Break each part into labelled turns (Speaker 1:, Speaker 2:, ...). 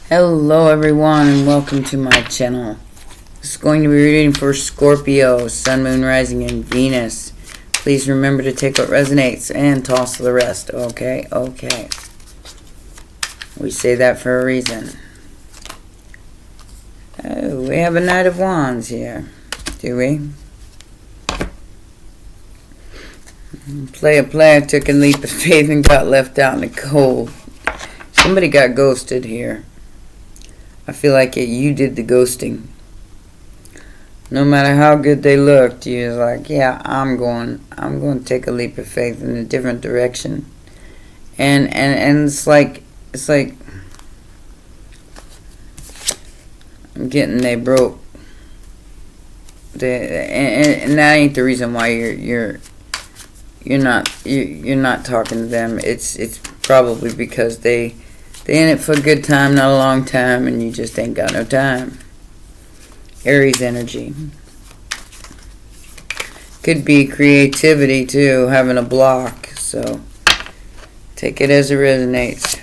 Speaker 1: Hello everyone and welcome to my channel. This is going to be reading for Scorpio, Sun, Moon, Rising, and Venus. Please remember to take what resonates and toss the rest. Okay. We say that for a reason. Oh, we have a Knight of Wands here. Do we? Player took a leap of faith and got left out in the cold. Somebody got ghosted here. I feel like you did the ghosting. No matter how good they looked, you was like, yeah, I'm going to take a leap of faith in a different direction. And it's like I'm getting they broke. And that ain't the reason why you're not talking to them. It's probably because they in it for a good time, not a long time, and you just ain't got no time. Aries energy. Could be creativity too, having a block. So take it as it resonates.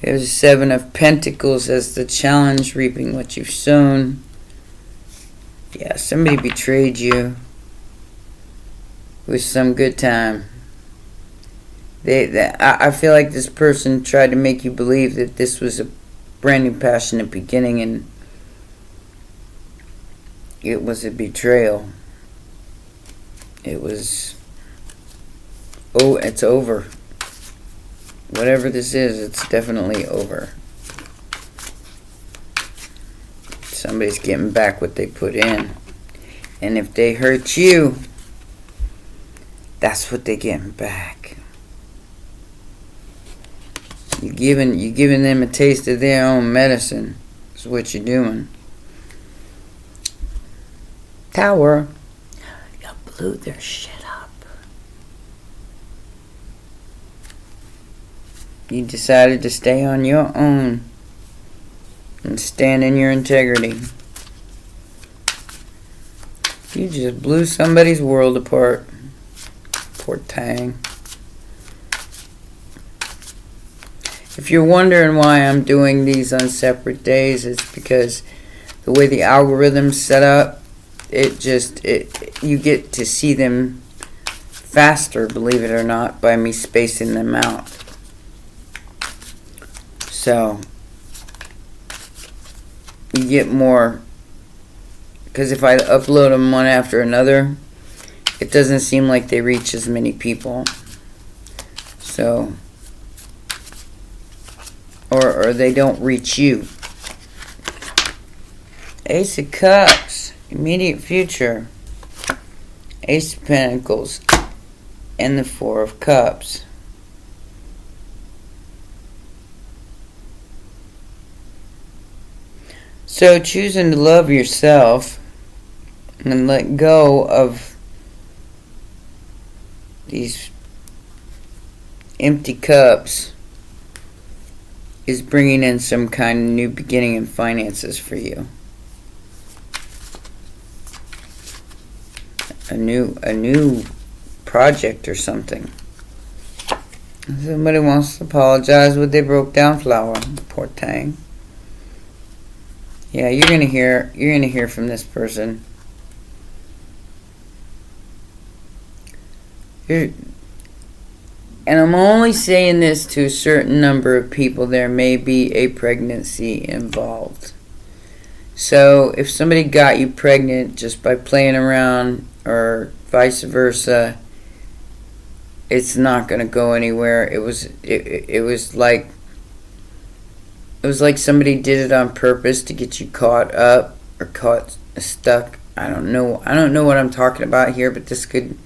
Speaker 1: There's a Seven of Pentacles as the challenge, reaping what you've sown. Yeah, somebody betrayed you with some good time. I feel like this person tried to make you believe that this was a brand new passionate beginning, and it was a betrayal. It was, oh, it's over. Whatever this is, it's definitely over. Somebody's getting back what they put in. And if they hurt you, that's what they're getting back. You're giving them a taste of their own medicine. That's what you're doing. Tower. You blew their shit up. You decided to stay on your own and stand in your integrity. You just blew somebody's world apart. Poor Tang. If you're wondering why I'm doing these on separate days, it's because the way the algorithm's set up, you get to see them faster, believe it or not, by me spacing them out. So you get more, because if I upload them one after another, it doesn't seem like they reach as many people. So, or they don't reach you. Ace of Cups, immediate future. Ace of Pentacles, and the Four of Cups. So choosing to love yourself and let go of these empty cups is bringing in some kind of new beginning in finances for you. A new project or something. Somebody wants to apologize with their broke down flower. Poor Tang. Yeah, you're gonna hear from this person. And I'm only saying this to a certain number of people. There may be a pregnancy involved. So if somebody got you pregnant just by playing around, or vice versa, it's not going to go anywhere. It was like somebody did it on purpose to get you caught up or caught stuck. I don't know what I'm talking about here, but this could,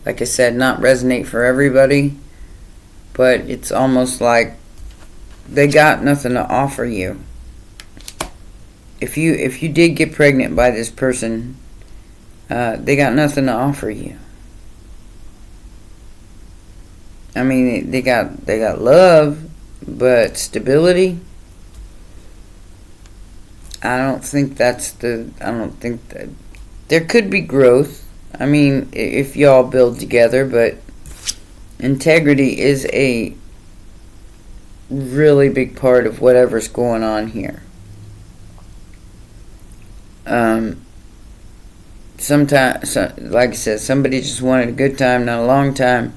Speaker 1: like I said, not resonate for everybody. But it's almost like they got nothing to offer you. If you did get pregnant by this person, they got nothing to offer you. I mean, they got love, but stability, I don't think that there could be growth. I mean, if y'all build together, but integrity is really big part of whatever's going on here. Sometimes, like I said, somebody just wanted a good time, not a long time,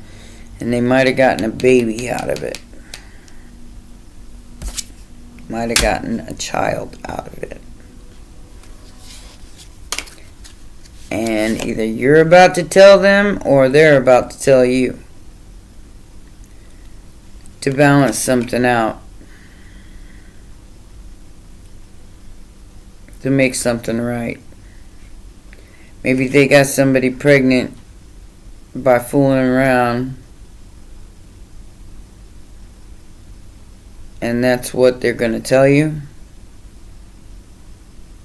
Speaker 1: and they might have gotten a baby out of it. Might have gotten a child out of it. And either you're about to tell them or they're about to tell you. To balance something out. To make something right. Maybe they got somebody pregnant by fooling around. And that's what they're going to tell you.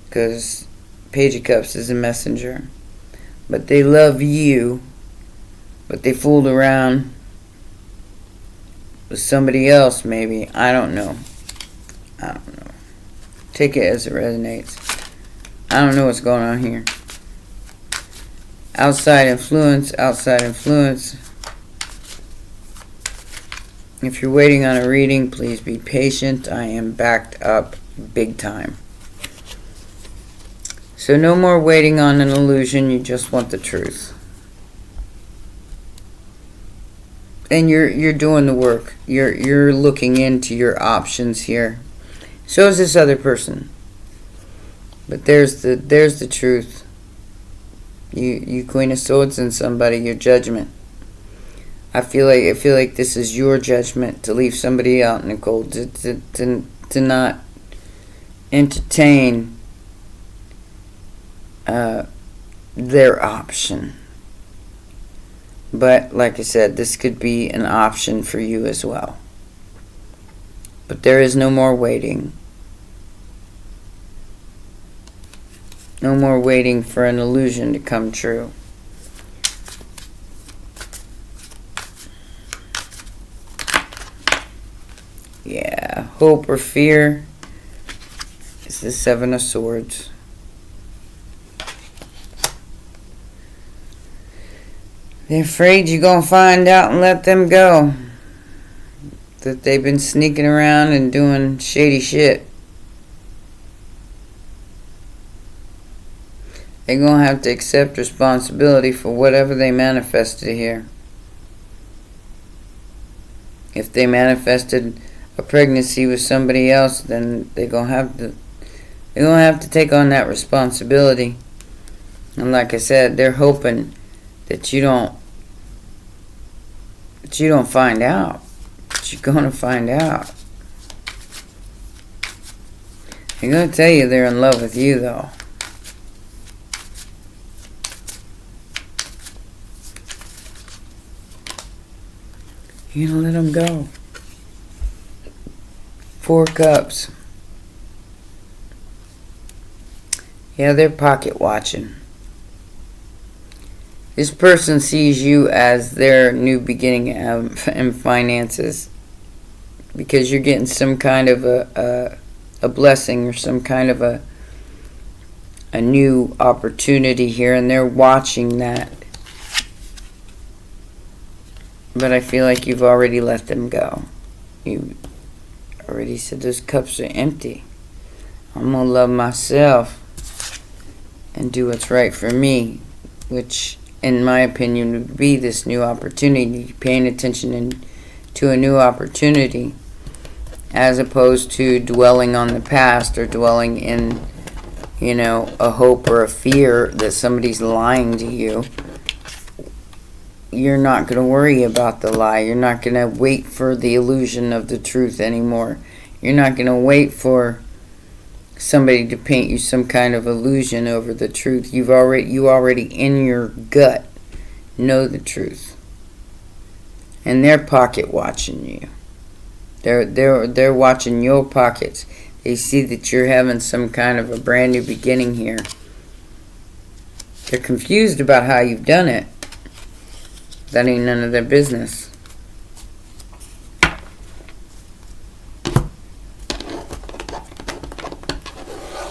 Speaker 1: Because Page of Cups is a messenger. But they love you. But they fooled around with somebody else, maybe. I don't know. Take it as it resonates. I don't know what's going on here. Outside influence. If you're waiting on a reading, please be patient. I am backed up big time. So no more waiting on an illusion. You just want the truth. And you're doing the work. You're looking into your options here. So is this other person. But there's the truth. You Queen of Swords and somebody, your judgment. I feel like this is your judgment to leave somebody out, Nicole, to not entertain their option. But like I said, this could be an option for you as well. But there is no more waiting. No more waiting for an illusion to come true. Yeah, hope or fear is the Seven of Swords. They're afraid you're going to find out and let them go. That they've been sneaking around and doing shady shit. They're going to have to accept responsibility for whatever they manifested here. If they manifested a pregnancy with somebody else, then they're going to have to take on that responsibility. And like I said, they're hoping that you don't find out. But you're going to find out. They're going to tell you they're in love with you, though. You're going to let them go. 4 Cups. Yeah, they're pocket watching. This person sees you as their new beginning in finances. Because you're getting some kind of a blessing or some kind of a new opportunity here. And they're watching that. But I feel like you've already let them go. You already said those cups are empty. I'm going to love myself and do what's right for me, which in my opinion would be this new opportunity, paying attention to a new opportunity as opposed to dwelling on the past or dwelling in, a hope or a fear that somebody's lying to you. You're not going to worry about the lie. You're not going to wait for the illusion of the truth anymore. You're not going to wait for somebody to paint you some kind of illusion over the truth. You already in your gut know the truth. And they're pocket watching you. They're watching your pockets. They see that you're having some kind of a brand new beginning here. They're confused about how you've done it. That ain't none of their business.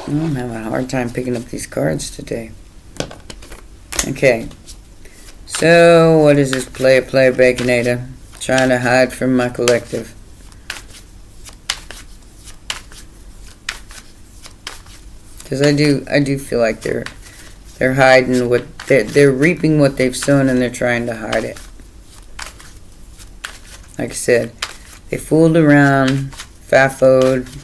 Speaker 1: I'm having a hard time picking up these cards today. Okay. So, what is this play Baconator? Trying to hide from my collective. Because I do feel like they're hiding what they're reaping what they've sown, and they're trying to hide it. Like I said, they fooled around, faffoed,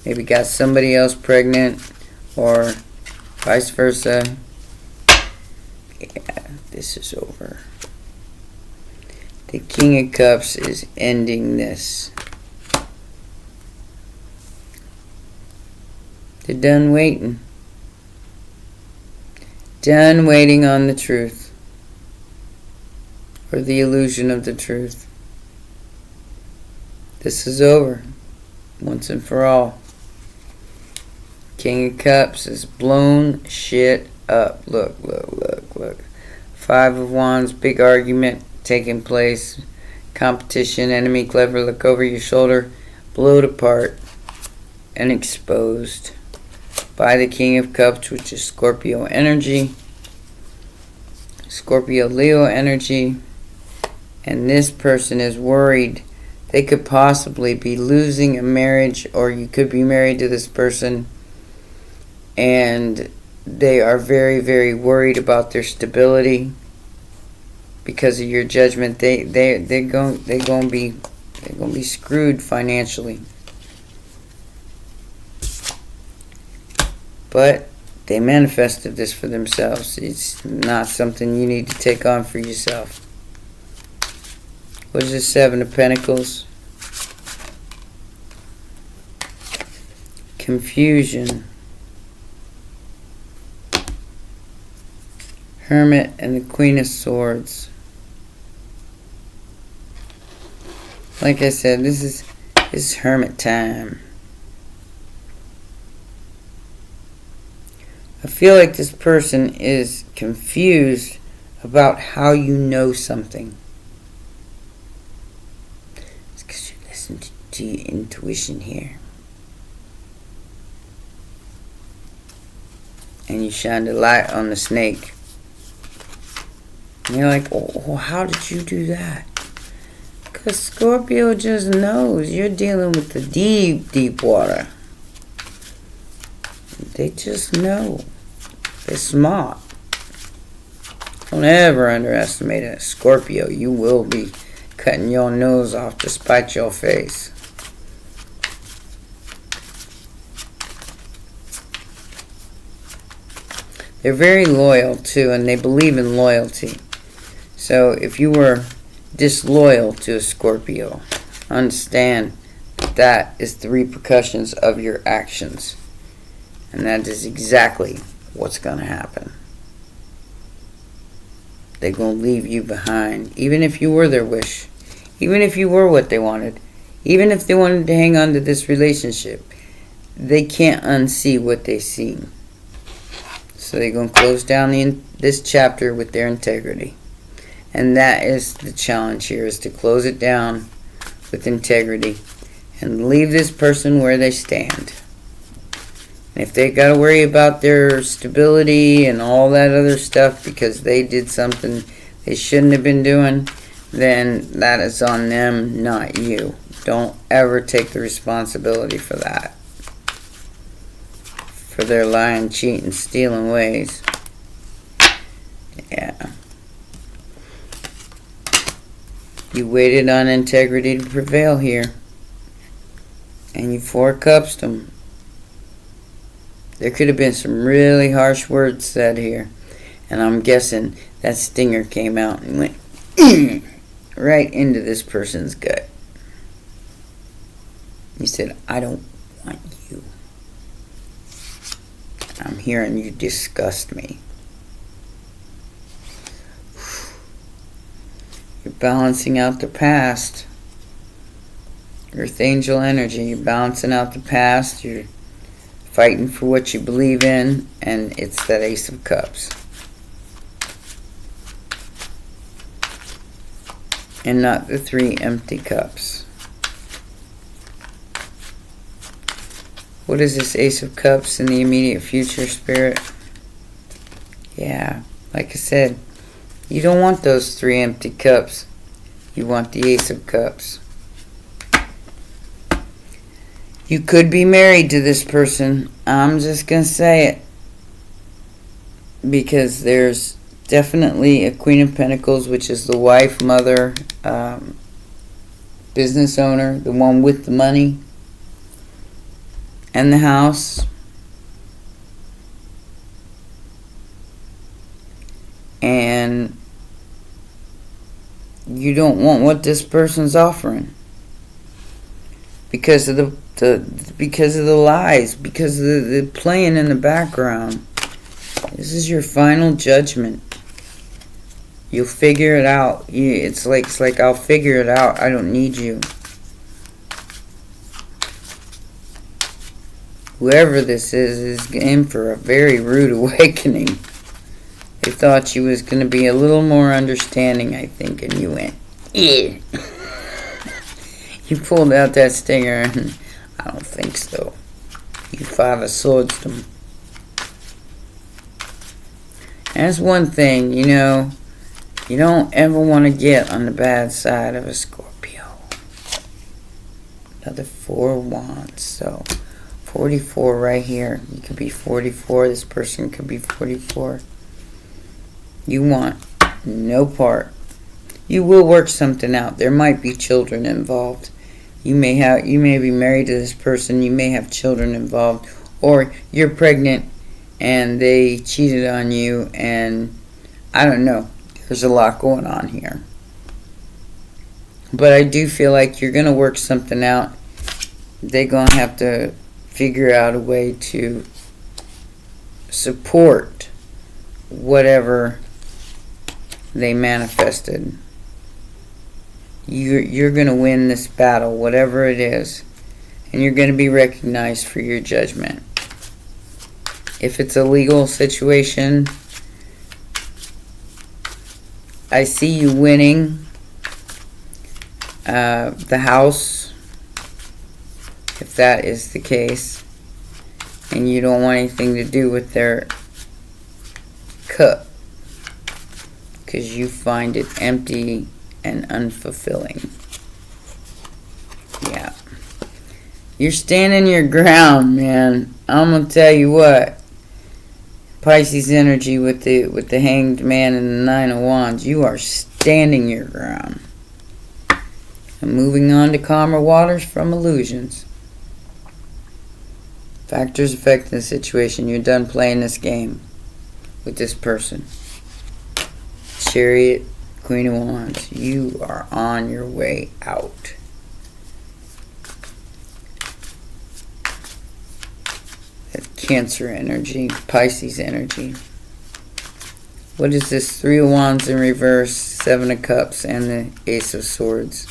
Speaker 1: maybe got somebody else pregnant, or vice versa. Yeah, this is over. The King of Cups is ending this. They're done waiting. Done waiting on the truth. Or the illusion of the truth. This is over. Once and for all. King of Cups has blown shit up. Look, look, look, look. 5 of Wands, big argument taking place. Competition, enemy, clever, look over your shoulder. Blowed apart and exposed by the King of Cups, which is Scorpio energy. Scorpio Leo energy. And this person is worried they could possibly be losing a marriage, or you could be married to this person, and they are very, very worried about their stability because of your judgment. They're going to be screwed financially. But they manifested this for themselves. It's not something you need to take on for yourself. What is this? 7 of Pentacles. Confusion. Hermit and the Queen of Swords. Like I said, this is hermit time. I feel like this person is confused about how you know something. It's because you listen to your intuition here. And you shine the light on the snake. And you're like, oh, how did you do that? Because Scorpio just knows. You're dealing with the deep, deep water. They just know. They're smart. Don't ever underestimate a Scorpio. You will be cutting your nose off to spite your face. They're very loyal too, and they believe in loyalty. So if you were disloyal to a Scorpio, understand that is the repercussions of your actions. And that is exactly what's going to happen. They're going to leave you behind. Even if you were their wish. Even if you were what they wanted. Even if they wanted to hang on to this relationship. They can't unsee what they see. So they're going to close down this chapter with their integrity. And that is the challenge here, is to close it down with integrity. And leave this person where they stand. And if they got to worry about their stability and all that other stuff because they did something they shouldn't have been doing, then that is on them, not you. Don't ever take the responsibility for that. For their lying, cheating, stealing ways. Yeah. You waited on integrity to prevail here. And you 4 cups them. There could have been some really harsh words said here. And I'm guessing that stinger came out and went right into this person's gut. He said, I don't want you. I'm hearing you disgust me. You're balancing out the past. Earth angel energy. You're balancing out the past. You're fighting for what you believe in. And it's that Ace of Cups. And not the 3 empty cups. What is this Ace of Cups in the immediate future, Spirit? Yeah, like I said, you don't want those 3 empty cups. You want the Ace of Cups. You could be married to this person. I'm just going to say it. Because there's definitely a Queen of Pentacles, which is the wife, mother, business owner, the one with the money and the house. And you don't want what this person's offering because of the lies, because of the playing in the background. This is your final judgment. You'll figure it out. It's like I'll figure it out. I don't need you. Whoever this is in for a very rude awakening. They thought she was going to be a little more understanding, I think, and you went, yeah. You pulled out that stinger, and I don't think so. You 5 of Swords them. That's one thing, you know, you don't ever want to get on the bad side of a Scorpio. Another 4 of Wands, so 44 right here. You could be 44, this person could be 44. You want no part. You will work something out. There might be children involved. You may be married to this person, you may have children involved, or you're pregnant and they cheated on you, and I don't know. There's a lot going on here. But I do feel like you're going to work something out. They're going to have to figure out a way to support whatever they manifested. You're going to win this battle, whatever it is. And you're going to be recognized for your judgment. If it's a legal situation, I see you winning the house, if that is the case, and you don't want anything to do with their cup because you find it empty and unfulfilling. Yeah. You're standing your ground, man. I'm going to tell you what. Pisces energy with the Hanged Man and the 9 of Wands. You are standing your ground. And moving on to calmer waters from illusions. Factors affecting the situation. You're done playing this game with this person. Chariot, Queen of Wands. You are on your way out. Cancer energy, Pisces energy. What is this? 3 of Wands in reverse, 7 of Cups, and the Ace of Swords.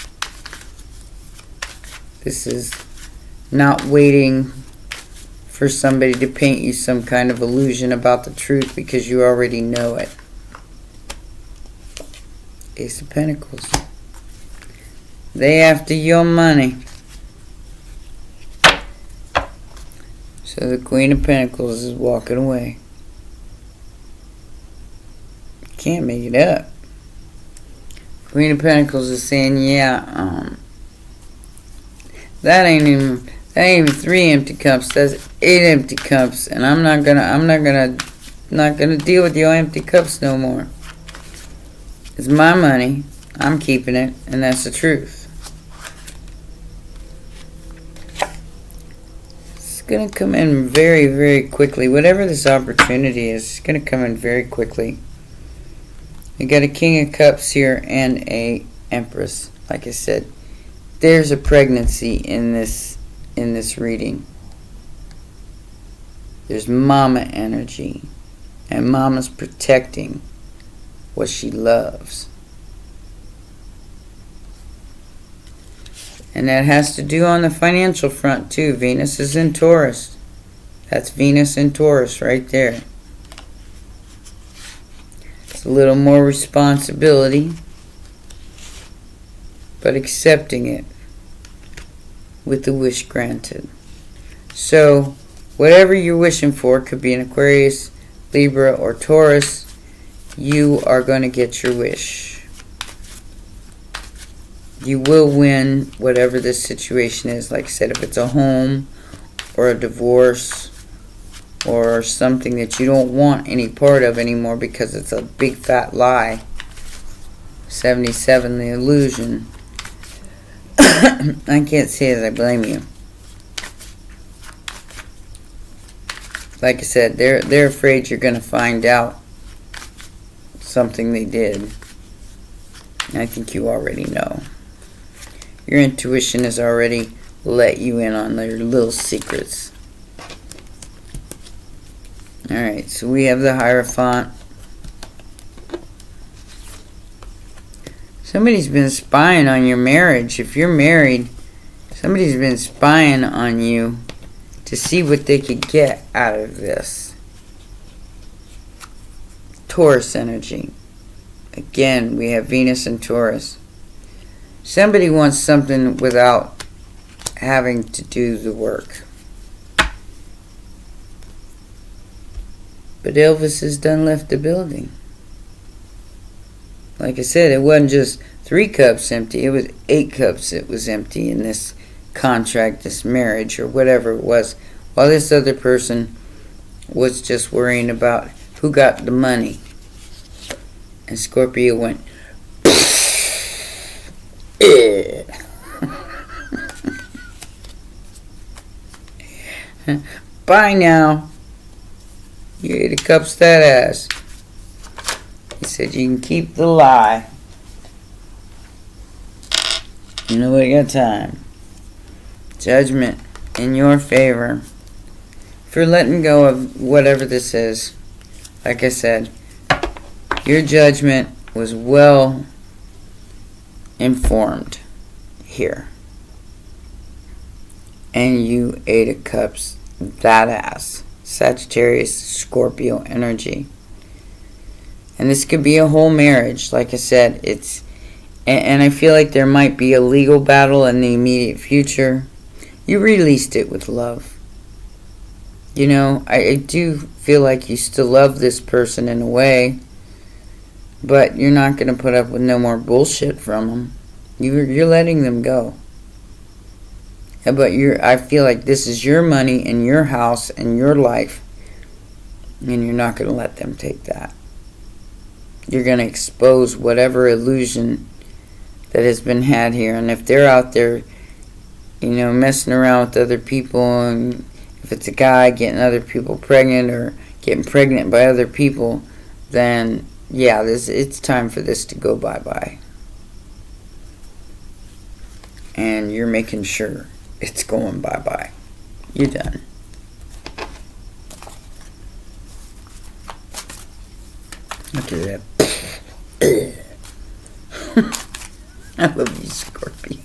Speaker 1: This is not waiting for somebody to paint you some kind of illusion about the truth because you already know it. Ace of Pentacles. They after your money. So the Queen of Pentacles is walking away. Can't make it up. Queen of Pentacles is saying, yeah, that ain't even 3 empty cups. That's 8 empty cups, and I'm not gonna deal with your empty cups no more. It's my money. I'm keeping it, and that's the truth. Going to come in very, very quickly. Whatever this opportunity is, it's going to come in very quickly. You got a King of Cups here and a Empress. Like I said, there's a pregnancy in this reading. There's mama energy, and mama's protecting what she loves. And that has to do on the financial front too. Venus is in Taurus. That's Venus in Taurus right there. It's a little more responsibility, but accepting it with the wish granted. So, whatever you're wishing for, could be an Aquarius, Libra, or Taurus, you are going to get your wish. You will win whatever this situation is. Like I said, if it's a home or a divorce or something that you don't want any part of anymore because it's a big fat lie. 77, the illusion. I can't say that I blame you. Like I said, they're afraid you're going to find out something they did. And I think you already know. Your intuition has already let you in on their little secrets. Alright, so we have the Hierophant. Somebody's been spying on your marriage. If you're married, somebody's been spying on you to see what they could get out of this. Taurus energy. Again, we have Venus and Taurus. Somebody wants something without having to do the work. But Elvis has done left the building. Like I said, it wasn't just 3 cups empty. It was 8 cups that was empty in this contract, this marriage, or whatever it was. While this other person was just worrying about who got the money. And Scorpio went, bye now. You 8 of cups that ass. He said you can keep the lie. You know we got time. Judgment in your favor. For letting go of whatever this is. Like I said, your judgment was well informed here. And you 8 of cups that ass. Sagittarius, Scorpio energy. And this could be a whole marriage. Like I said, it's... And I feel like there might be a legal battle in the immediate future. You released it with love. You know, I do feel like you still love this person in a way. But you're not going to put up with no more bullshit from them. You're letting them go. But I feel like this is your money and your house and your life. And you're not going to let them take that. You're going to expose whatever illusion that has been had here. And if they're out there, you know, messing around with other people, and if it's a guy getting other people pregnant or getting pregnant by other people, then yeah, it's time for this to go bye-bye. And you're making sure it's going bye-bye. You're done. Look at that. I love you, Scorpio.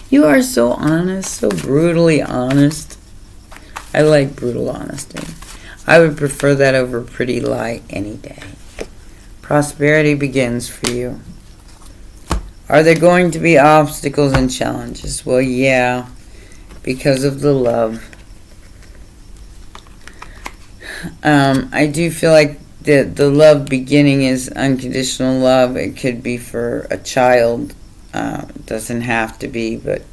Speaker 1: You are so honest, so brutally honest. I like brutal honesty. I would prefer that over a pretty lie any day. Prosperity begins for you. Are there going to be obstacles and challenges? Well, yeah, because of the love. I do feel like the love beginning is unconditional love. It could be for a child. It doesn't have to be, but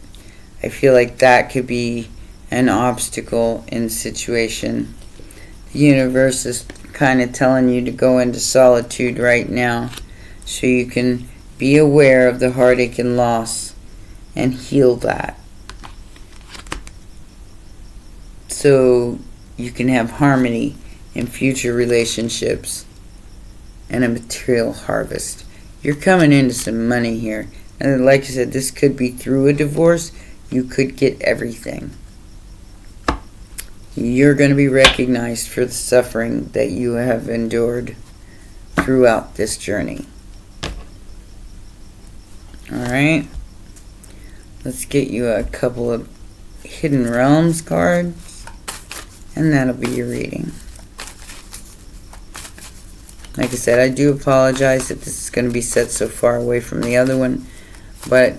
Speaker 1: I feel like that could be an obstacle in the situation. The universe is kind of telling you to go into solitude right now so you can be aware of the heartache and loss and heal that. So you can have harmony in future relationships and a material harvest. You're coming into some money here. And like I said, this could be through a divorce. You could get everything. You're going to be recognized for the suffering that you have endured throughout this journey. Alright. Let's get you a couple of Hidden Realms cards. And that'll be your reading. Like I said, I do apologize that this is going to be set so far away from the other one. But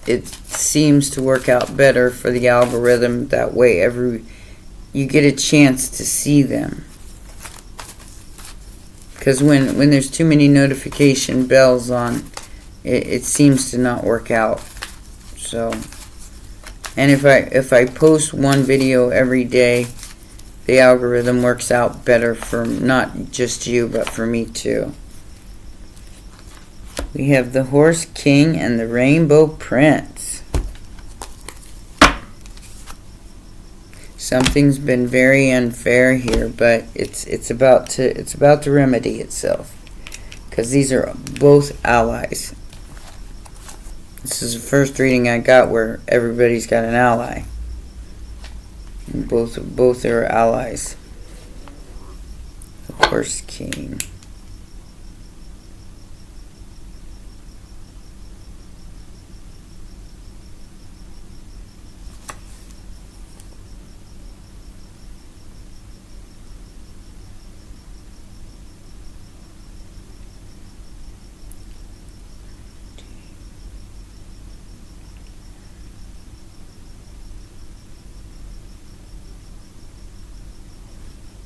Speaker 1: it seems to work out better for the algorithm. That way you get a chance to see them. Because when there's too many notification bells on, it seems to not work out. So, and if I post one video every day, the algorithm works out better for not just you, but for me too. We have the Horse King and the Rainbow Prince. Something's been very unfair here, but it's about to remedy itself, because these are both allies. This is the first reading I got where everybody's got an ally. And both are allies. The Horse King.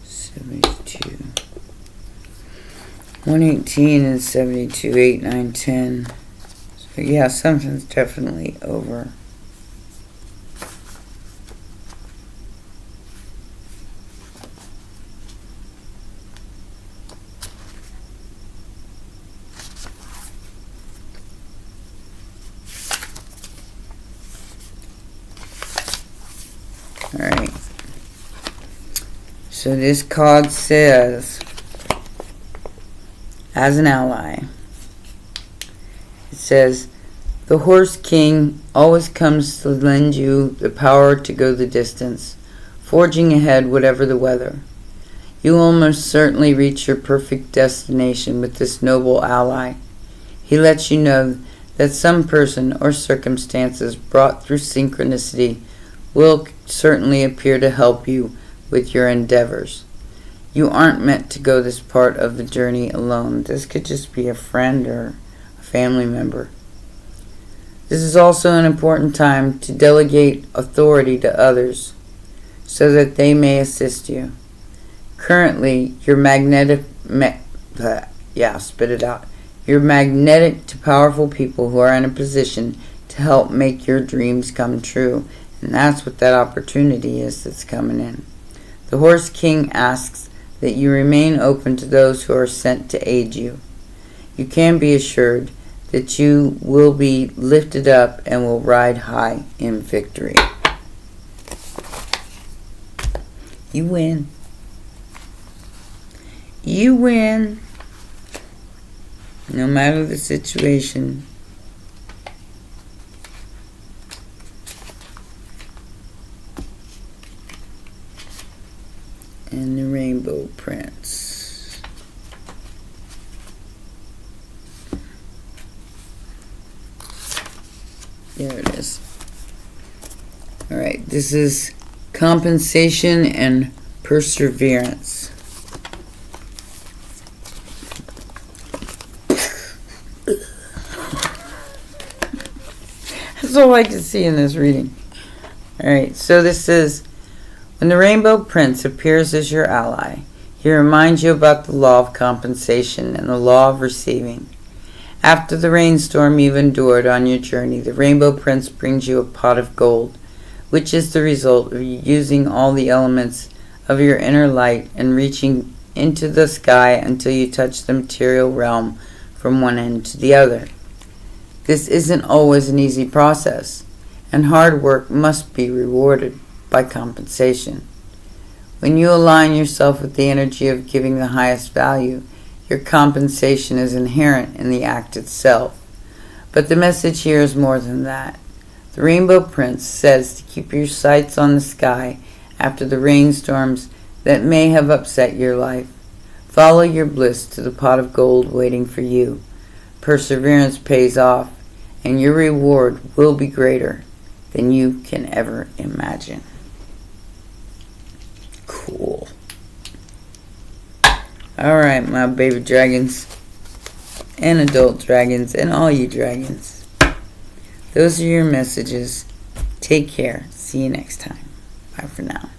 Speaker 1: (72) 118 and 72, 8, 9, 10. So yeah, something's definitely over. Alright. So this card says, as an ally, it says, the Horse King always comes to lend you the power to go the distance, forging ahead whatever the weather. You will almost certainly reach your perfect destination with this noble ally. He lets you know that some person or circumstances brought through synchronicity will certainly appear to help you with your endeavors. You aren't meant to go this part of the journey alone. This could just be a friend or a family member. This is also an important time to delegate authority to others so that they may assist you. Currently, you're magnetic to powerful people who are in a position to help make your dreams come true. And that's what that opportunity is that's coming in. The Horse King asks that you remain open to those who are sent to aid you. You can be assured that you will be lifted up and will ride high in victory. You win. You win. No matter the situation. And the Rainbow Prince. There it is. Alright, this is compensation and perseverance. That's all I can see in this reading. Alright, so this is, when the Rainbow Prince appears as your ally, he reminds you about the law of compensation and the law of receiving. After the rainstorm you've endured on your journey, the Rainbow Prince brings you a pot of gold, which is the result of you using all the elements of your inner light and reaching into the sky until you touch the material realm from one end to the other. This isn't always an easy process, and hard work must be rewarded by compensation. When you align yourself with the energy of giving the highest value, your compensation is inherent in the act itself. But the message here is more than that. The Rainbow Prince says to keep your sights on the sky after the rainstorms that may have upset your life. Follow your bliss to the pot of gold waiting for you. Perseverance pays off, and your reward will be greater than you can ever imagine. Cool. Alright, my baby dragons and adult dragons and all you dragons. Those are your messages. Take care. See you next time. Bye for now.